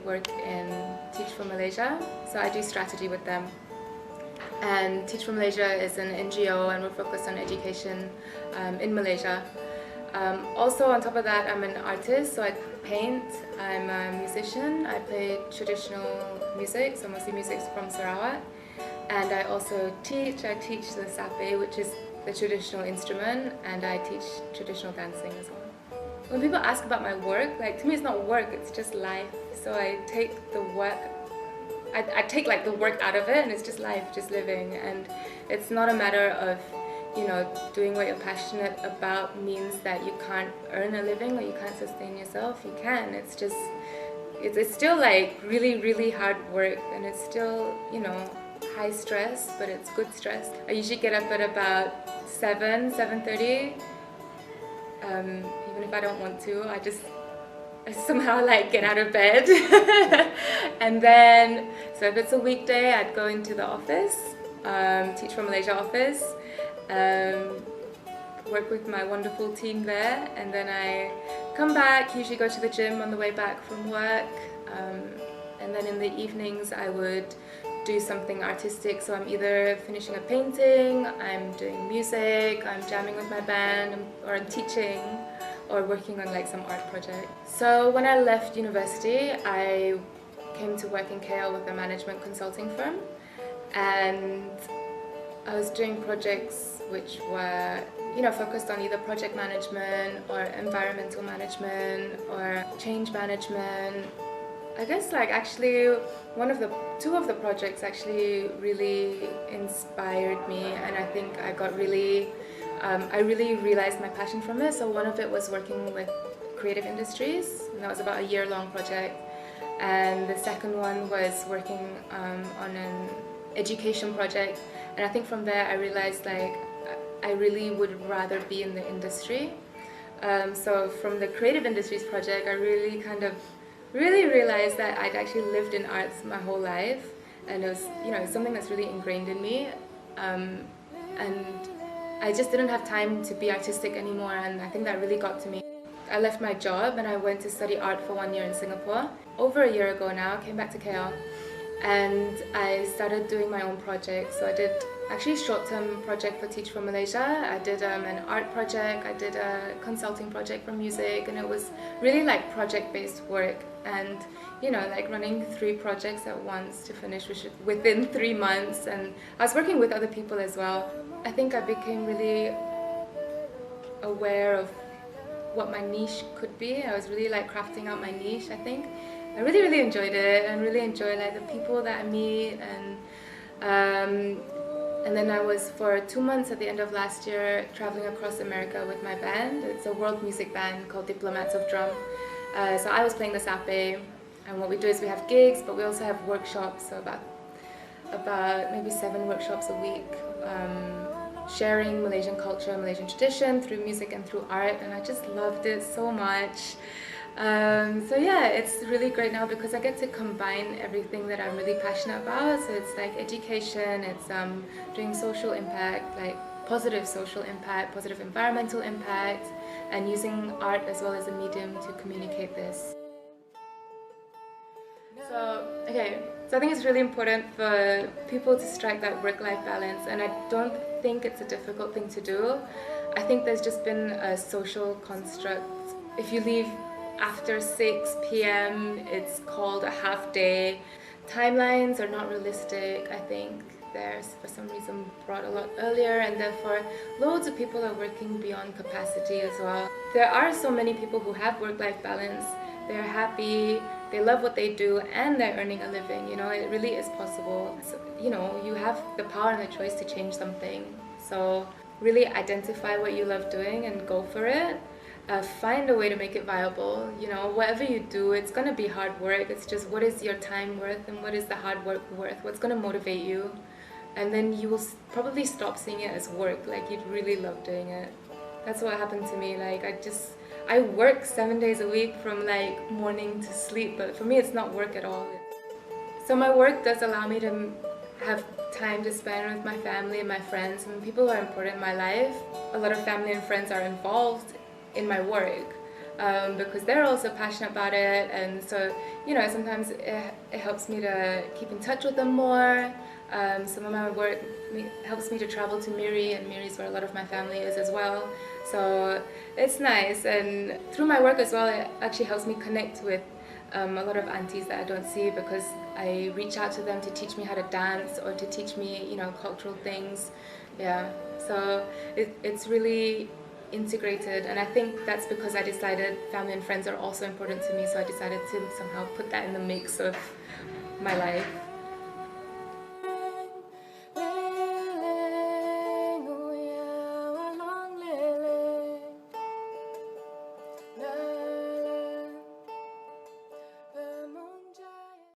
work in Teach for Malaysia, so I do strategy with them. And Teach for Malaysia is an NGO and we're focused on education in Malaysia. Also on top of that, I'm an artist, so I paint, I'm a musician, I play traditional music, so mostly music from Sarawak. And I also teach. I teach the sape, which is the traditional instrument, and I teach traditional dancing as well. When people ask about my work, like, to me it's not work, it's just life. So I take the work, I take like the work out of it, and it's just life, just living. And it's not a matter of, you know, doing what you're passionate about means that you can't earn a living or you can't sustain yourself. You can. It's just, it's still like really, really hard work, and it's still, you know, high stress, but it's good stress. I usually get up at about 7:30. Even if I don't want to, I somehow like get out of bed. And then, so if it's a weekday, I'd go into the office, Teach for Malaysia office, work with my wonderful team there, and then I come back, usually go to the gym on the way back from work, and then in the evenings I would do something artistic, so I'm either finishing a painting, I'm doing music, I'm jamming with my band, or I'm teaching, or working on like some art project. So when I left university, I came to work in KL with a management consulting firm, and I was doing projects which were, you know, focused on either project management or environmental management or change management. I guess like actually two of the projects actually really inspired me, and I think I got really, I really realized my passion from it. So one of it was working with creative industries, and that was about a year-long project. And the second one was working on an education project, and I think from there I realized like I really would rather be in the industry. So from the creative industries project, I really really realized that I'd actually lived in arts my whole life, and it was, you know, something that's really ingrained in me, and I just didn't have time to be artistic anymore, and I think that really got to me. I left my job and I went to study art for 1 year in Singapore. Over a year ago now, I came back to KL, and I started doing my own projects. So I did actually a short-term project for Teach for Malaysia. I did an art project, I did a consulting project for music, and it was really like project-based work, and, you know, like running 3 projects at once to finish within 3 months, and I was working with other people as well. I think I became really aware of what my niche could be. I was really like crafting out my niche, I think. I really enjoyed it, and really enjoyed like the people that I meet, and then I was for 2 months at the end of last year traveling across America with my band. It's a world music band called Diplomats of Drum. So I was playing the sape, and what we do is we have gigs, but we also have workshops, so about maybe 7 workshops a week, sharing Malaysian culture, Malaysian tradition through music and through art, and I just loved it so much. So yeah, it's really great now because I get to combine everything that I'm really passionate about. So it's like education, it's doing social impact, like positive social impact, positive environmental impact, and using art as well as a medium to communicate this. So I think it's really important for people to strike that work-life balance, and I don't think it's a difficult thing to do. I think there's just been a social construct. If you leave after 6 p.m, it's called a half day. Timelines are not realistic. I think they're for some reason brought a lot earlier, and therefore loads of people are working beyond capacity as well. There are so many people who have work-life balance. They're happy, they love what they do, and they're earning a living. You know, it really is possible. So, you know, you have the power and the choice to change something. So really identify what you love doing and go for it. Find a way to make it viable. You know, whatever you do, it's gonna be hard work. It's just, what is your time worth and what is the hard work worth? What's gonna motivate you? And then you will probably stop seeing it as work, like you'd really love doing it. That's what happened to me. Like I work 7 days a week from like morning to sleep, but for me it's not work at all. So my work does allow me to have time to spend with my family and my friends, and people who are important in my life. A lot of family and friends are involved in my work. because they're also passionate about it, and so sometimes it helps me to keep in touch with them more. Some of my work helps me to travel to Miri, and Miri is where a lot of my family is as well. So it's nice, and through my work as well, it actually helps me connect with a lot of aunties that I don't see, because I reach out to them to teach me how to dance or to teach me, cultural things. Yeah, so it's really integrated, and I think that's because I decided family and friends are also important to me, so I decided to somehow put that in the mix of my life.